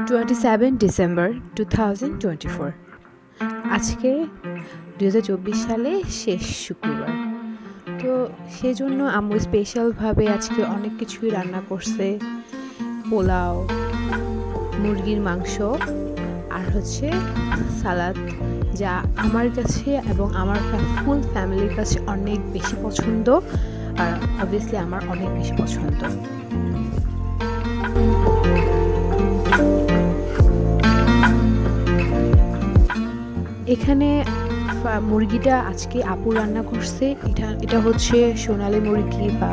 27 December 2024। আজকে 2024 সালে শেষ শুক্রবার। তো সেজন্য আম্মু স্পেশালভাবে আজকে অনেক কিছুই রান্না করছে। পোলাও, মুরগির মাংস আর হচ্ছে সালাদ, যা আমার কাছে এবং আমার ফুল ফ্যামিলির কাছে অনেক বেশি পছন্দ, আর অবভিয়াসলি আমার অনেক বেশি পছন্দ। এখানে মুরগিটা আজকে আপু রান্না করছে। এটা হচ্ছে সোনালী মুরগি বা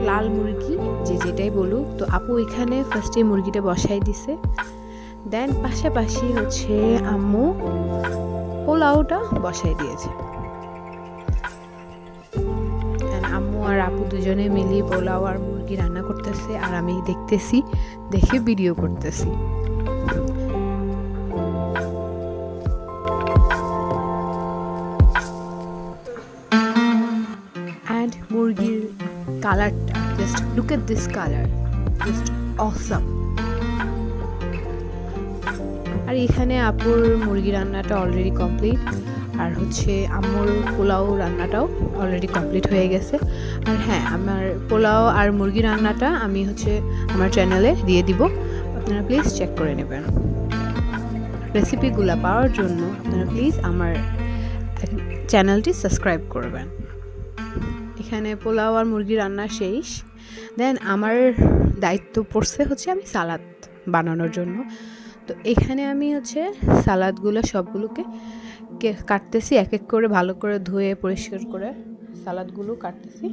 লাল মুরগি, যেটাই বলুক। তো আপু এখানে ফার্স্টে মুরগিটা বসাই দিছে, দেন পাশাপাশি হচ্ছে আম্মু পোলাওটা বসাই দিয়েছে। আম্মু আর আপু দুজনে মিলিয়ে পোলাও আর মুরগি রান্না করতেছে, আর আমি দেখতেছি, দেখে ভিডিও করতেছি। And মুরগির কালারটা, just look at this colour, just awesome. আর এখানে আপুর মুরগি রান্নাটা অলরেডি কমপ্লিট, আর হচ্ছে আম্মুর পোলাও রান্নাটাও অলরেডি কমপ্লিট হয়ে গেছে। আর হ্যাঁ, আমার পোলাও আর মুরগি রান্নাটা আমি হচ্ছে আমার চ্যানেলে দিয়ে দিব, আপনারা প্লিজ চেক করে নেবেন। রেসিপিগুলো পাওয়ার জন্য আপনারা প্লিজ আমার চ্যানেলটি সাবস্ক্রাইব করবেন। এখানে পোলাও আর মুরগি রান্না শেষ, দেন আমার দায়িত্ব পড়ছে হচ্ছে আমি সালাদ বানানোর জন্য। তো এখানে আমি হচ্ছে সালাদগুলো সবগুলোকে কাটতেছি, এক এক করে ভালো করে ধুয়ে পরিষ্কার করে সালাদগুলো কাটতেছি।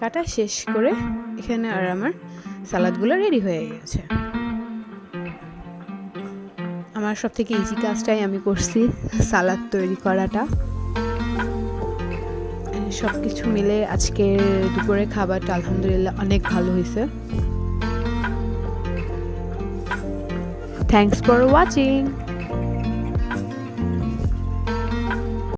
কাটা শেষ করে এখানে আর আমার সালাদগুলো রেডি হয়ে গেছে। আমার সব থেকে ইজি কাজটাই আমি করছি, সালাদ তৈরি করাটা। সব কিছু মিলে আজকে দুপুরে খাবারটা আলহামদুলিল্লাহ অনেক ভালো হয়েছে। Thanks for watching.